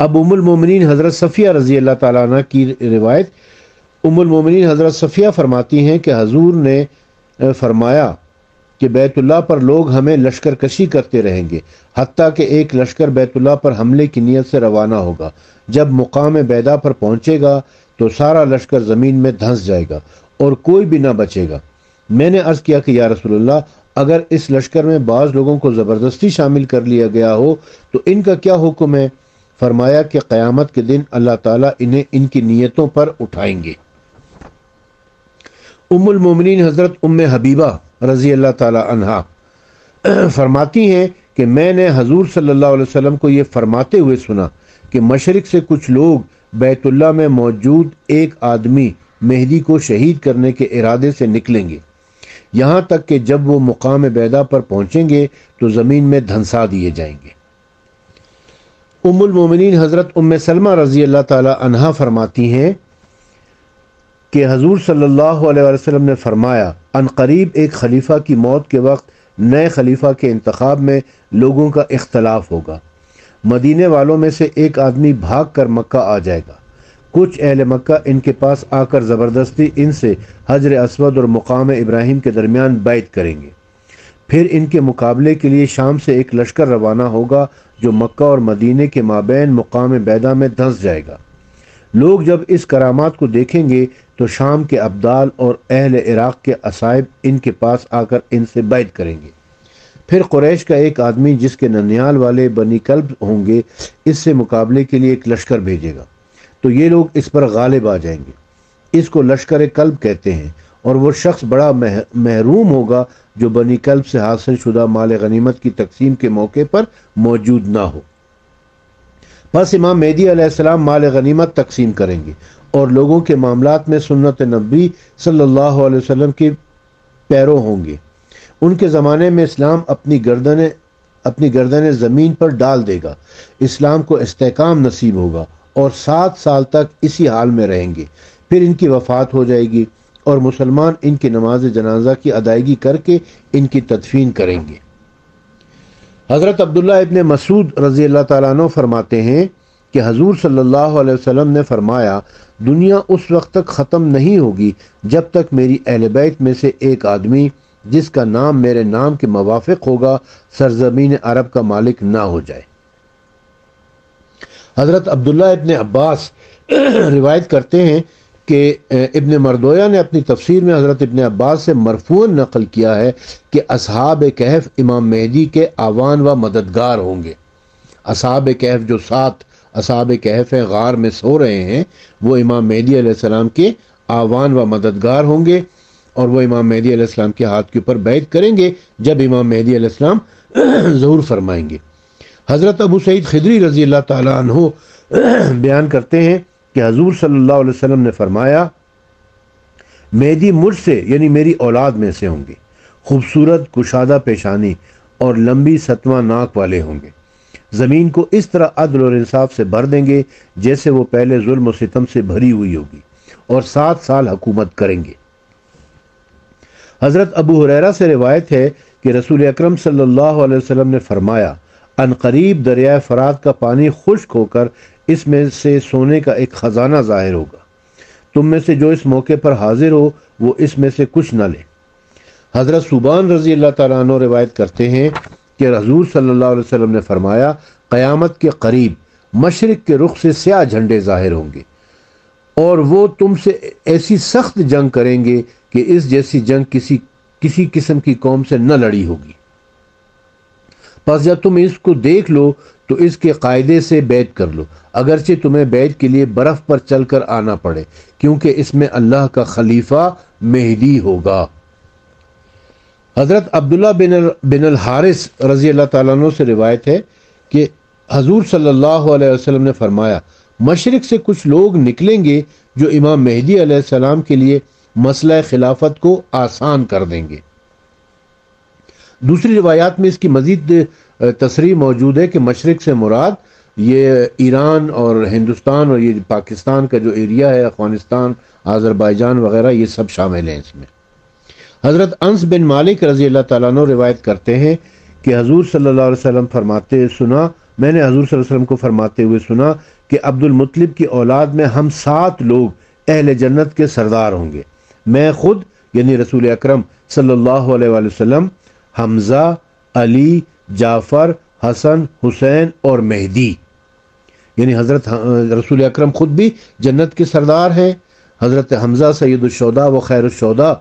اب ام المومنین حضرت صفیہ رضی اللہ تعالیٰ عنہ کی روایت، ام المومنین حضرت صفیہ فرماتی ہیں کہ حضور نے فرمایا کہ بیت اللہ پر لوگ ہمیں لشکر کشی کرتے رہیں گے حتیٰ کہ ایک لشکر بیت اللہ پر حملے کی نیت سے روانہ ہوگا، جب مقام بیدا پر پہنچے گا تو سارا لشکر زمین میں دھنس جائے گا اور کوئی بھی نہ بچے گا۔ میں نے عرض کیا کہ یا رسول اللہ، اگر اس لشکر میں بعض لوگوں کو زبردستی شامل کر لیا گیا ہو تو ان کا کیا حکم ہے؟ فرمایا کہ قیامت کے دن اللہ تعالیٰ انہیں ان کی نیتوں پر اٹھائیں گے۔ ام المومنین حضرت ام حبیبہ رضی اللہ تعالی عنہا فرماتی ہیں کہ میں نے حضور صلی اللہ علیہ وسلم کو یہ فرماتے ہوئے سنا کہ مشرق سے کچھ لوگ بیت اللہ میں موجود ایک آدمی مہدی کو شہید کرنے کے ارادے سے نکلیں گے، یہاں تک کہ جب وہ مقام بیدا پر پہنچیں گے تو زمین میں دھنسا دیے جائیں گے۔ ام المومنین حضرت ام سلمہ رضی اللہ تعالی عنہا فرماتی ہیں کہ حضور صلی اللہ علیہ وسلم نے فرمایا، ان قریب ایک خلیفہ کی موت کے وقت نئے خلیفہ کے انتخاب میں لوگوں کا اختلاف ہوگا۔ مدینے والوں میں سے ایک آدمی بھاگ کر مکہ آ جائے گا، کچھ اہل مکہ ان کے پاس آ کر زبردستی ان سے حجر اسود اور مقام ابراہیم کے درمیان بیعت کریں گے۔ پھر ان کے مقابلے کے لیے شام سے ایک لشکر روانہ ہوگا جو مکہ اور مدینے کے مابین مقام بیدا میں دھنس جائے گا۔ لوگ جب اس کرامات کو دیکھیں گے تو شام کے ابدال اور اہل عراق کے اصائب ان کے پاس آ کر ان سے بیعت کریں گے۔ پھر قریش کا ایک آدمی جس کے ننیال والے بنی کلب ہوں گے اس سے مقابلے کے لیے ایک لشکر بھیجے گا، تو یہ لوگ اس پر غالب آ جائیں گے۔ اس کو لشکر کلب کہتے ہیں، اور وہ شخص بڑا محروم ہوگا جو بنی کلب سے حاصل شدہ مال غنیمت کی تقسیم کے موقع پر موجود نہ ہو۔ بس امام مہدی علیہ السلام مال غنیمت تقسیم کریں گے اور لوگوں کے معاملات میں سنت نبی صلی اللہ علیہ وسلم کے پیرو ہوں گے۔ ان کے زمانے میں اسلام اپنی گردنیں زمین پر ڈال دے گا، اسلام کو استحکام نصیب ہوگا اور 7 سال تک اسی حال میں رہیں گے۔ پھر ان کی وفات ہو جائے گی اور مسلمان ان کی نماز جنازہ کی ادائیگی کر کے ان کی تدفین کریں گے۔ حضرت عبداللہ ابن مسعود رضی اللہ تعالیٰ عنہ فرماتے ہیں کہ حضور صلی اللہ علیہ وسلم نے فرمایا، دنیا اس وقت تک ختم نہیں ہوگی جب تک میری اہل بیت میں سے ایک آدمی جس کا نام میرے نام کے موافق ہوگا سرزمین عرب کا مالک نہ ہو جائے۔ حضرت عبداللہ ابن عباس روایت کرتے ہیں کہ ابن مردویہ نے اپنی تفسیر میں حضرت ابن عباس سے مرفوعاً نقل کیا ہے کہ اصحاب کہف امام مہدی کے آوان و مددگار ہوں گے۔ اصحاب کہف جو 7 اصحاب کہف غار میں سو رہے ہیں وہ امام مہدی علیہ السلام کے آوان و مددگار ہوں گے، اور وہ امام مہدی علیہ السلام کے ہاتھ کے اوپر بیعت کریں گے جب امام مہدی علیہ السلام ظہور فرمائیں گے۔ حضرت ابو سعید خدری رضی اللہ تعالیٰ عنہ بیان کرتے ہیں کہ حضور صلی اللہ علیہ وسلم نے فرمایا، مہدی مجھ سے یعنی میری اولاد میں سے ہوں گے، خوبصورت کشادہ پیشانی اور لمبی ستواں ناک والے ہوں گے، زمین کو اس طرح عدل اور انصاف سے بھر دیں گے جیسے وہ پہلے ظلم و ستم سے بھری ہوئی ہوگی، اور 7 سال حکومت کریں گے۔ حضرت ابو ہریرہ سے روایت ہے کہ رسول اکرم صلی اللہ علیہ وسلم نے فرمایا، ان قریب دریائے فرات کا پانی خشک ہو کر اس میں سے سونے کا ایک خزانہ ظاہر ہوگا، تم میں سے جو اس موقع پر حاضر ہو وہ اس میں سے کچھ نہ لے۔ حضرت صوبان رضی اللہ تعالیٰ عنہ روایت کرتے ہیں کہ حضور صلی اللہ علیہ وسلم نے فرمایا، قیامت کے قریب مشرق کے رخ سے سیاہ جھنڈے ظاہر ہوں گے، اور وہ تم سے ایسی سخت جنگ کریں گے کہ اس جیسی جنگ کسی قسم کی قوم سے نہ لڑی ہوگی۔ پس جب تم اس کو دیکھ لو تو اس کے قاعدے سے بیعت کر لو، اگرچہ تمہیں بیعت کے لیے برف پر چل کر آنا پڑے، کیونکہ اس میں اللہ کا خلیفہ مہدی ہوگا۔ حضرت عبداللہ بن الحارث رضی اللہ تعالیٰ عنہ سے روایت ہے کہ حضور صلی اللہ علیہ وسلم نے فرمایا، مشرق سے کچھ لوگ نکلیں گے جو امام مہدی علیہ السلام کے لیے مسئلہ خلافت کو آسان کر دیں گے۔ دوسری روایات میں اس کی مزید تصریح موجود ہے کہ مشرق سے مراد یہ ایران اور ہندوستان اور یہ پاکستان کا جو ایریا ہے، افغانستان، آذربائیجان وغیرہ، یہ سب شامل ہیں اس میں۔ حضرت انس بن مالک رضی اللہ تعالیٰ عنہ روایت کرتے ہیں کہ حضور صلی اللہ علیہ وسلم فرماتے سنا، میں نے حضور صلی اللہ علیہ وسلم کو فرماتے ہوئے سنا کہ عبد المطلب کی اولاد میں ہم 7 لوگ اہل جنت کے سردار ہوں گے، میں خود یعنی رسول اکرم صلی اللہ علیہ وآلہ وسلم، حمزہ، علی، جعفر، حسن، حسین اور مہدی، یعنی حضرت رسول اکرم خود بھی جنت کے سردار ہیں۔ حضرت حمزہ سید الشہداء و خیر الشہداء،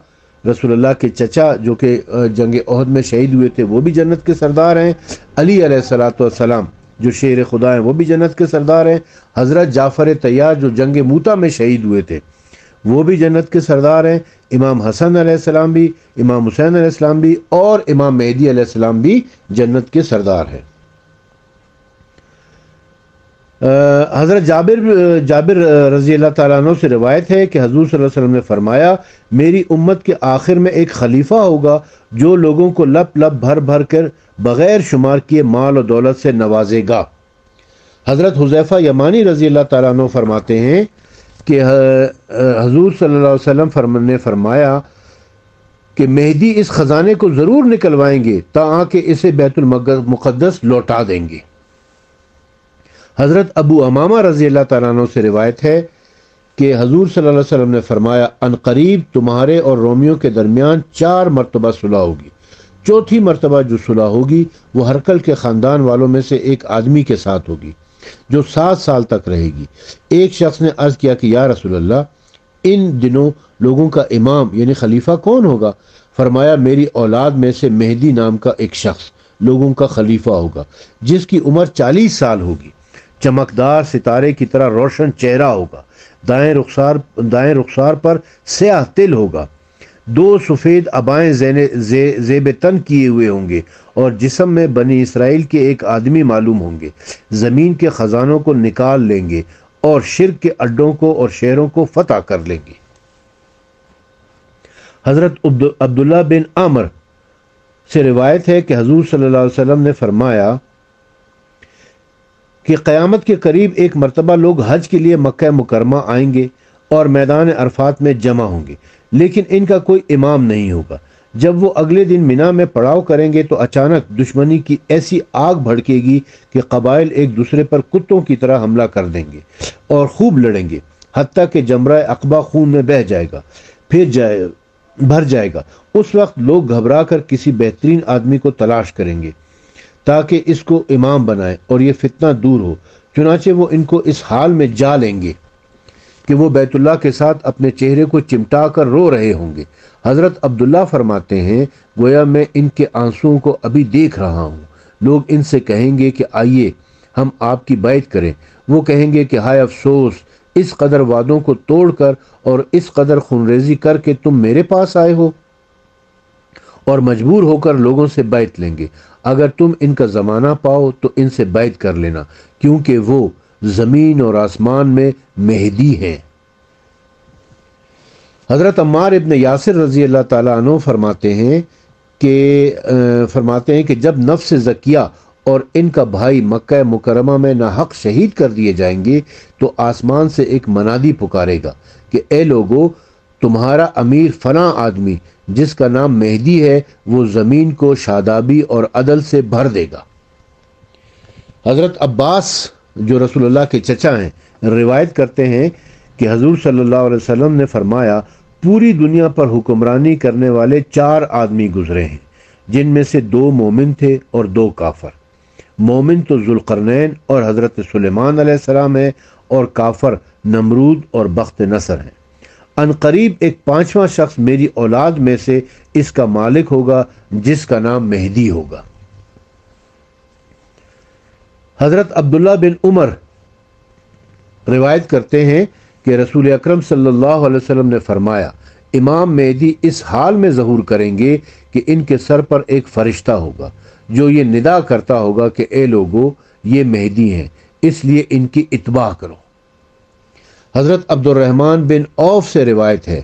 رسول اللہ کے چچا جو کہ جنگ احد میں شہید ہوئے تھے، وہ بھی جنت کے سردار ہیں۔ علی علیہ الصلوۃ والسلام جو شیر خدا ہیں وہ بھی جنت کے سردار ہیں۔ حضرت جعفر طیار جو جنگ موتا میں شہید ہوئے تھے وہ بھی جنت کے سردار ہیں۔ امام حسن علیہ السلام بھی، امام حسین علیہ السلام بھی اور امام مہدی علیہ السلام بھی جنت کے سردار ہیں۔ حضرت جابر رضی اللہ تعالیٰ عنہ سے روایت ہے کہ حضور صلی اللہ علیہ وسلم نے فرمایا، میری امت کے آخر میں ایک خلیفہ ہوگا جو لوگوں کو لپ لپ بھر بھر کر بغیر شمار کیے مال و دولت سے نوازے گا۔ حضرت حذیفہ یمانی رضی اللہ تعالیٰ عنہ فرماتے ہیں کہ حضور صلی اللہ علیہ وسلم نے فرمایا کہ مہدی اس خزانے کو ضرور نکلوائیں گے تاکہ اسے بیت المقدس لوٹا دیں گے۔ حضرت ابو امامہ رضی اللہ تعالیٰ عنہ سے روایت ہے کہ حضور صلی اللہ علیہ وسلم نے فرمایا، ان قریب تمہارے اور رومیوں کے درمیان 4 مرتبہ صلح ہوگی، چوتھی مرتبہ جو صلح ہوگی وہ ہرقل کے خاندان والوں میں سے ایک آدمی کے ساتھ ہوگی جو 7 سال تک رہے گی۔ ایک شخص نے عرض کیا کہ یا رسول اللہ، ان دنوں لوگوں کا امام یعنی خلیفہ کون ہوگا؟ فرمایا، میری اولاد میں سے مہدی نام کا ایک شخص لوگوں کا خلیفہ ہوگا جس کی عمر 40 سال ہوگی، چمکدار ستارے کی طرح روشن چہرہ ہوگا، دائیں رخسار پر سیاہ تل ہوگا، 2 سفید عبائیں زیب تن کیے ہوئے ہوں گے اور جسم میں بنی اسرائیل کے ایک آدمی معلوم ہوں گے، زمین کے خزانوں کو نکال لیں گے اور شرک کے اڈوں کو اور شہروں کو فتح کر لیں گے۔ حضرت عبداللہ بن عامر سے روایت ہے کہ حضور صلی اللہ علیہ وسلم نے فرمایا کہ قیامت کے قریب ایک مرتبہ لوگ حج کے لیے مکہ مکرمہ آئیں گے اور میدان عرفات میں جمع ہوں گے، لیکن ان کا کوئی امام نہیں ہوگا۔ جب وہ اگلے دن مینا میں پڑاؤ کریں گے تو اچانک دشمنی کی ایسی آگ بھڑکے گی کہ قبائل ایک دوسرے پر کتوں کی طرح حملہ کر دیں گے اور خوب لڑیں گے، حتیٰ کہ جمرہ عقبہ خون میں بہہ جائے گا، پھر بھر جائے گا۔ اس وقت لوگ گھبرا کر کسی بہترین آدمی کو تلاش کریں گے تاکہ اس کو امام بنائے اور یہ فتنہ دور ہو، چنانچہ وہ ان کو اس حال میں جا لیں گے کہ وہ بیت اللہ کے ساتھ اپنے چہرے کو چمٹا کر رو رہے ہوں گے۔ حضرت عبداللہ فرماتے ہیں، گویا میں ان کے آنسوؤں کو ابھی دیکھ رہا ہوں۔ لوگ ان سے کہیں گے کہ آئیے ہم آپ کی بیعت کریں۔ وہ کہیں گے کہ ہائے افسوس، اس قدر وعدوں کو توڑ کر اور اس قدر خونریزی کر کے تم میرے پاس آئے ہو اور مجبور ہو کر لوگوں سے بیعت لیں گے۔ اگر تم ان کا زمانہ پاؤ تو ان سے بیعت کر لینا، کیونکہ وہ زمین اور آسمان میں مہدی ہیں۔ حضرت عمار ابن یاسر رضی اللہ تعالیٰ عنہ فرماتے ہیں کہ جب نفس زکیہ اور ان کا بھائی مکہ مکرمہ میں ناحق شہید کر دیے جائیں گے تو آسمان سے ایک منادی پکارے گا کہ اے لوگو، تمہارا امیر فلاں آدمی جس کا نام مہدی ہے وہ زمین کو شادابی اور عدل سے بھر دے گا۔ حضرت عباس جو رسول اللہ کے چچا ہیں روایت کرتے ہیں کہ حضور صلی اللہ علیہ وسلم نے فرمایا، پوری دنیا پر حکمرانی کرنے والے 4 آدمی گزرے ہیں جن میں سے 2 مومن تھے اور 2 کافر۔ مومن تو ذوالقرنین اور حضرت سلیمان علیہ السلام ہے اور کافر نمرود اور بخت نصر ہیں۔ ان قریب ایک 5واں شخص میری اولاد میں سے اس کا مالک ہوگا جس کا نام مہدی ہوگا۔ حضرت عبداللہ بن عمر روایت کرتے ہیں کہ رسول اکرم صلی اللہ علیہ وسلم نے فرمایا، امام مہدی اس حال میں ظہور کریں گے کہ ان کے سر پر ایک فرشتہ ہوگا جو یہ ندا کرتا ہوگا کہ اے لوگو، یہ مہدی ہیں، اس لیے ان کی اتباع کرو۔ حضرت عبد الرحمن بن عوف سے روایت ہے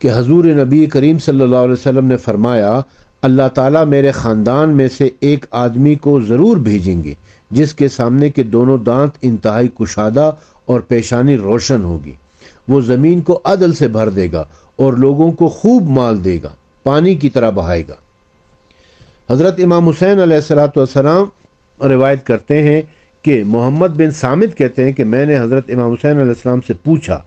کہ حضور نبی کریم صلی اللہ علیہ وسلم نے فرمایا، اللہ تعالیٰ میرے خاندان میں سے ایک آدمی کو ضرور بھیجیں گے جس کے سامنے کے دونوں دانت انتہائی کشادہ اور پیشانی روشن ہوگی۔ وہ زمین کو عدل سے بھر دے گا اور لوگوں کو خوب مال دے گا، پانی کی طرح بہائے گا۔ حضرت امام حسین علیہ السلام روایت کرتے ہیں کہ محمد بن سامت کہتے ہیں کہ میں نے حضرت امام حسین علیہ السلام سے پوچھا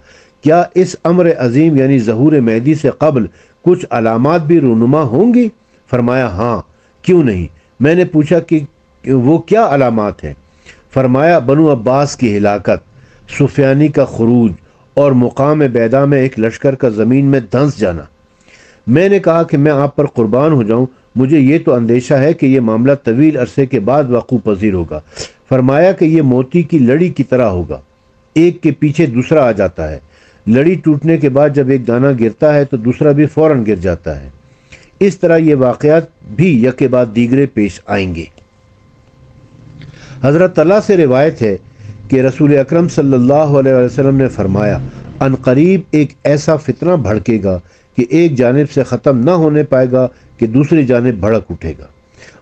کیا اس امر عظیم یعنی ظہور مہدی سے قبل کچھ علامات بھی رونما ہوں گی؟ فرمایا ہاں، کیوں نہیں؟ میں نے پوچھا کہ وہ کیا علامات ہیں؟ فرمایا بنو عباس کی ہلاکت، سفیانی کا خروج اور مقام بیدا میں ایک لشکر کا زمین میں دھنس جانا۔ میں نے کہا کہ میں آپ پر قربان ہو جاؤں، مجھے یہ تو اندیشہ ہے کہ یہ معاملہ طویل عرصے کے بعد وقوع پذیر ہوگا۔ فرمایا کہ یہ موتی کی لڑی کی طرح ہوگا، ایک کے پیچھے دوسرا آ جاتا ہے۔ لڑی ٹوٹنے کے بعد جب ایک دانہ گرتا ہے تو دوسرا بھی فوراً گر جاتا ہے۔ اس طرح یہ واقعات بھی یکے بعد دیگرے پیش آئیں گے۔ حضرت طلحہ سے روایت ہے کہ رسول اکرم صلی اللہ علیہ وسلم نے فرمایا ان قریب ایک ایسا فتنہ بھڑکے گا کہ ایک جانب سے ختم نہ ہونے پائے گا کہ دوسری جانب بھڑک اٹھے گا،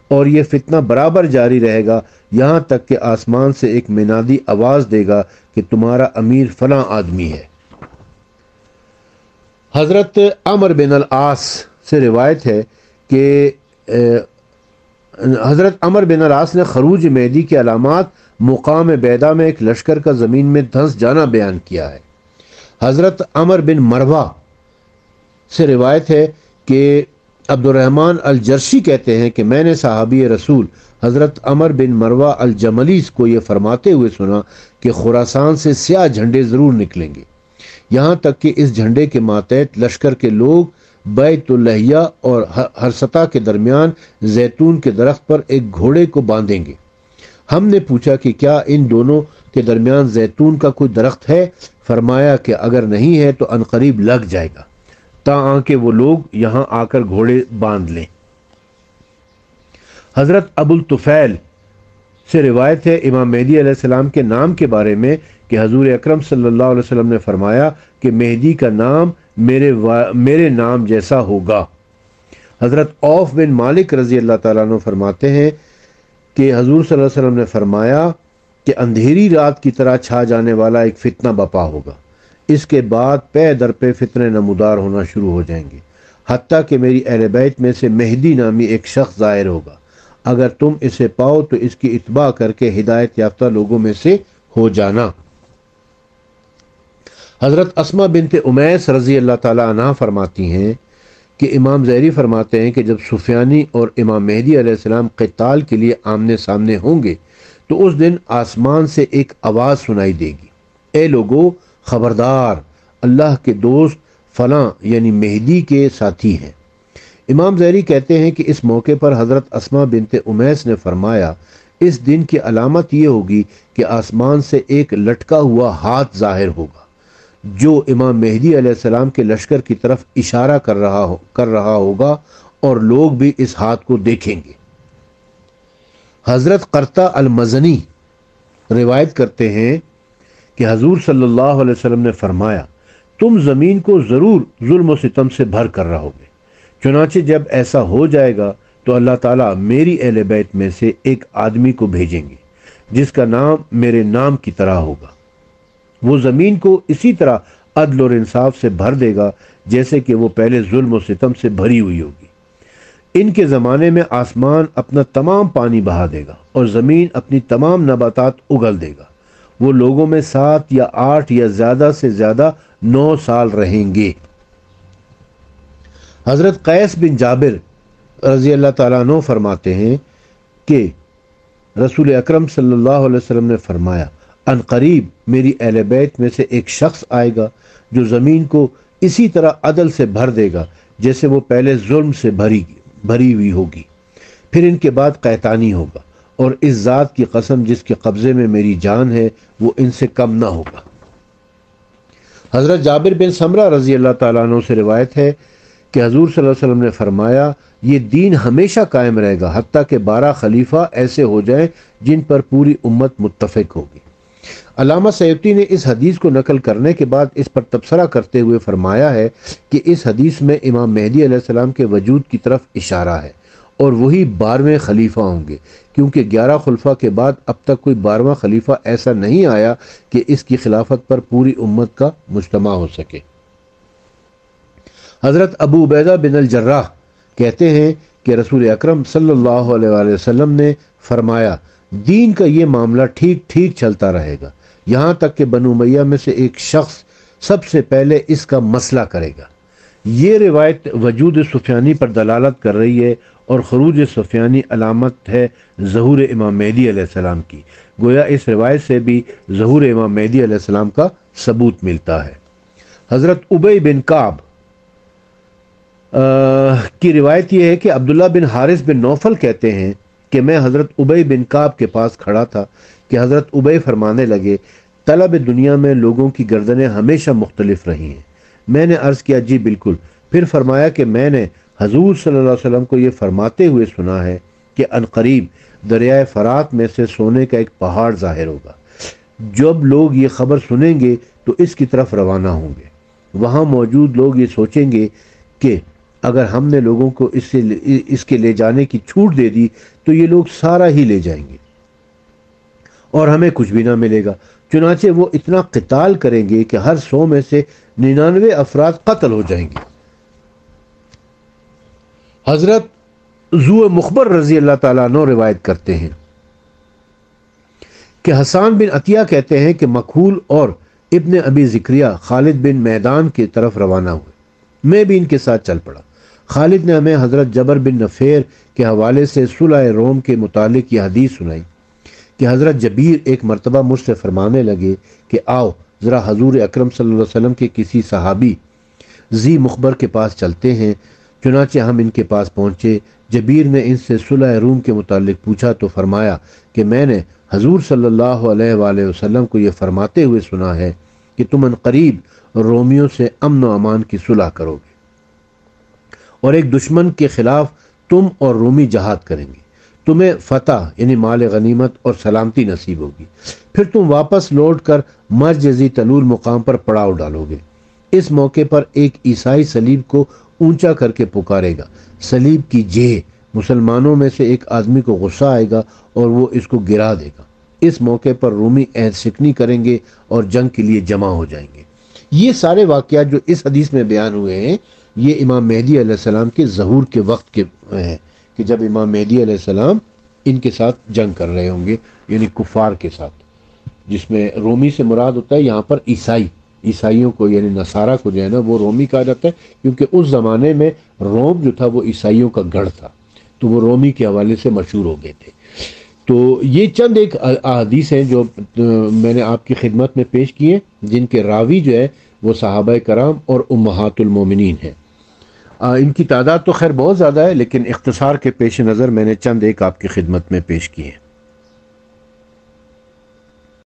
اور یہ فتنہ برابر جاری رہے گا یہاں تک کہ آسمان سے ایک منادی آواز دے گا کہ تمہارا امیر فلاں آدمی ہے۔ حضرت عمر بن العاص سے روایت ہے کہ حضرت عمر بن العاص نے خروج مہدی کی علامات مقام بیدا میں ایک لشکر کا زمین میں دھنس جانا بیان کیا ہے۔ حضرت عمر بن مروہ سے روایت ہے کہ عبد الرحمن الجرشی کہتے ہیں کہ میں نے صحابی رسول حضرت عمر بن مروہ الجملی کو یہ فرماتے ہوئے سنا کہ خراسان سے سیاہ جھنڈے ضرور نکلیں گے، یہاں تک کہ اس جھنڈے کے ماتحت لشکر کے لوگ بیت اللحیہ اور ہرستا کے درمیان زیتون کے درخت پر ایک گھوڑے کو باندھیں گے۔ ہم نے پوچھا کہ کیا ان دونوں کے درمیان زیتون کا کوئی درخت ہے؟ فرمایا کہ اگر نہیں ہے تو عنقریب لگ جائے گا، تاں کہ وہ لوگ یہاں آ کر گھوڑے باندھ لیں۔ حضرت ابو الطفیل سے روایت ہے امام مہدی علیہ السلام کے نام کے بارے میں کہ حضور اکرم صلی اللہ علیہ وسلم نے فرمایا کہ مہدی کا نام میرے نام جیسا ہوگا۔ حضرت عوف بن مالک رضی اللہ تعالیٰ عنہ فرماتے ہیں کہ حضور صلی اللہ علیہ وسلم نے فرمایا کہ اندھیری رات کی طرح چھا جانے والا ایک فتنہ بپا ہوگا، اس کے بعد پے در پہ فتنے نمودار ہونا شروع ہو جائیں گے، حتیٰ کہ میری اہل بیت میں سے مہدی نامی ایک شخص ظاہر ہوگا، اگر تم اسے پاؤ تو اس کی اتباع کر کے ہدایت یافتہ لوگوں میں سے ہو جانا۔ حضرت اسماء بنت امیس رضی اللہ تعالیٰ عنہ فرماتی ہیں کہ امام زہری فرماتے ہیں کہ جب سفیانی اور امام مہدی علیہ السلام قتال کے لیے آمنے سامنے ہوں گے تو اس دن آسمان سے ایک آواز سنائی دے گی، اے لوگو خبردار، اللہ کے دوست فلاں یعنی مہدی کے ساتھی ہیں۔ امام زہری کہتے ہیں کہ اس موقع پر حضرت اسماء بنت امیس نے فرمایا اس دن کی علامت یہ ہوگی کہ آسمان سے ایک لٹکا ہوا ہاتھ ظاہر ہوگا جو امام مہدی علیہ السلام کے لشکر کی طرف اشارہ کر رہا ہوگا، اور لوگ بھی اس ہاتھ کو دیکھیں گے۔ حضرت قرطہ المزنی روایت کرتے ہیں کہ حضور صلی اللہ علیہ وسلم نے فرمایا تم زمین کو ضرور ظلم و ستم سے بھر کر رہو گے، چنانچہ جب ایسا ہو جائے گا تو اللہ تعالیٰ میری اہل بیت میں سے ایک آدمی کو بھیجیں گے جس کا نام میرے نام کی طرح ہوگا، وہ زمین کو اسی طرح عدل اور انصاف سے بھر دے گا جیسے کہ وہ پہلے ظلم و ستم سے بھری ہوئی ہوگی۔ ان کے زمانے میں آسمان اپنا تمام پانی بہا دے گا اور زمین اپنی تمام نباتات اگل دے گا، وہ لوگوں میں 7 یا 8 یا زیادہ سے زیادہ 9 سال رہیں گے۔ حضرت قیس بن جابر رضی اللہ تعالیٰ عنہ فرماتے ہیں کہ رسول اکرم صلی اللہ علیہ وسلم نے فرمایا ان قریب میری اہل بیت میں سے ایک شخص آئے گا جو زمین کو اسی طرح عدل سے بھر دے گا جیسے وہ پہلے ظلم سے بھری ہوئی ہوگی، پھر ان کے بعد قحطانی ہوگا، اور اس ذات کی قسم جس کے قبضے میں میری جان ہے وہ ان سے کم نہ ہوگا۔ حضرت جابر بن سمرہ رضی اللہ تعالیٰ عنہ سے روایت ہے کہ حضور صلی اللہ علیہ وسلم نے فرمایا یہ دین ہمیشہ قائم رہے گا حتیٰ کہ 12 خلیفہ ایسے ہو جائیں جن پر پوری امت متفق ہوگی۔ علامہ سیوطی نے اس حدیث کو نقل کرنے کے بعد اس پر تبصرہ کرتے ہوئے فرمایا ہے کہ اس حدیث میں امام مہدی علیہ السلام کے وجود کی طرف اشارہ ہے، اور وہی 12ویں خلیفہ ہوں گے، کیونکہ 11 خلفاء کے بعد اب تک کوئی 12واں خلیفہ ایسا نہیں آیا کہ اس کی خلافت پر پوری امت کا مجتمع ہو سکے۔ حضرت ابو عبیدہ بن الجراح کہتے ہیں کہ رسول اکرم صلی اللہ علیہ وسلم نے فرمایا دین کا یہ معاملہ ٹھیک ٹھیک چلتا رہے گا یہاں تک کہ بنو امیہ میں سے ایک شخص سب سے پہلے اس کا مسئلہ کرے گا۔ یہ روایت وجود سفیانی پر دلالت کر رہی ہے اور خروج سفیانی علامت ہے ظہور امام مہدی علیہ السلام کی۔ گویا اس روایت سے بھی ظہور امام مہدی علیہ السلام کا ثبوت ملتا ہے۔ حضرت ابی بن کعب کی روایت یہ ہے کہ عبداللہ بن حارث بن نوفل کہتے ہیں کہ میں حضرت ابی بن کعب کے پاس کھڑا تھا کہ حضرت ابی فرمانے لگے، طلب دنیا میں لوگوں کی گردنیں ہمیشہ مختلف رہی ہیں۔ میں نے عرض کیا جی بالکل۔ پھر فرمایا کہ میں نے حضور صلی اللہ علیہ وسلم کو یہ فرماتے ہوئے سنا ہے کہ عنقریب دریائے فرات میں سے سونے کا ایک پہاڑ ظاہر ہوگا۔ جب لوگ یہ خبر سنیں گے تو اس کی طرف روانہ ہوں گے۔ وہاں موجود لوگ یہ سوچیں گے کہ اگر ہم نے لوگوں کو اس کے لے جانے کی چھوٹ دے دی تو یہ لوگ سارا ہی لے جائیں گے اور ہمیں کچھ بھی نہ ملے گا۔ چنانچہ وہ اتنا قتال کریں گے کہ ہر 100 میں سے 99 افراد قتل ہو جائیں گے۔ حضرت ذو مخبر رضی اللہ تعالیٰ عنہ روایت کرتے ہیں کہ حسان بن عطیہ کہتے ہیں کہ مکحول اور ابن ابی ذکریہ خالد بن میدان کی طرف روانہ ہوئے۔ میں بھی ان کے ساتھ چل پڑا۔ خالد نے ہمیں حضرت جبر بن نفیر کے حوالے سے صلح روم کے متعلق یہ حدیث سنائی کہ حضرت جبیر ایک مرتبہ مجھ سے فرمانے لگے کہ آؤ ذرا حضور اکرم صلی اللہ علیہ وسلم کے کسی صحابی ذی مخبر کے پاس چلتے ہیں۔ چنانچہ ہم ان کے پاس پہنچے۔ جبیر نے ان سے صلح روم کے متعلق پوچھا تو فرمایا کہ میں نے حضور صلی اللہ علیہ وآلہ وسلم کو یہ فرماتے ہوئے سنا ہے کہ تم عنقریب رومیوں سے امن و امان کی صلح کرو گے اور ایک دشمن کے خلاف تم اور رومی جہاد کریں گے۔ تمہیں فتح یعنی مال غنیمت اور سلامتی نصیب ہوگی۔ پھر تم واپس لوٹ کر مرج ذی طلول مقام پر پڑاؤ ڈالو گے۔ اس موقع پر ایک عیسائی صلیب کو اونچا کر کے پکارے گا۔ صلیب کی جے مسلمانوں میں سے ایک آدمی کو غصہ آئے گا اور وہ اس کو گرا دے گا۔ اس موقع پر رومی عہد شکنی کریں گے اور جنگ کے لیے جمع ہو جائیں گے۔ یہ سارے واقعات جو اس حدیث میں بیان ہوئے ہیں یہ امام مہدی علیہ السلام کے ظہور کے وقت کے ہیں کہ جب امام مہدی علیہ السلام ان کے ساتھ جنگ کر رہے ہوں گے، یعنی کفار کے ساتھ، جس میں رومی سے مراد ہوتا ہے یہاں پر عیسائیوں کو یعنی نصارہ کو جو ہے نا وہ رومی کہا جاتا ہے، کیونکہ اس زمانے میں روم جو تھا وہ عیسائیوں کا گڑھ تھا، تو وہ رومی کے حوالے سے مشہور ہو گئے تھے۔ تو یہ چند ایک احادیث ہیں جو میں نے آپ کی خدمت میں پیش کی ہیں، جن کے راوی جو ہے وہ صحابہ کرام اور امہات المومنین ہیں۔ ان کی تعداد تو خیر بہت زیادہ ہے، لیکن اختصار کے پیش نظر میں نے چند ایک آپ کی خدمت میں پیش کی ہیں۔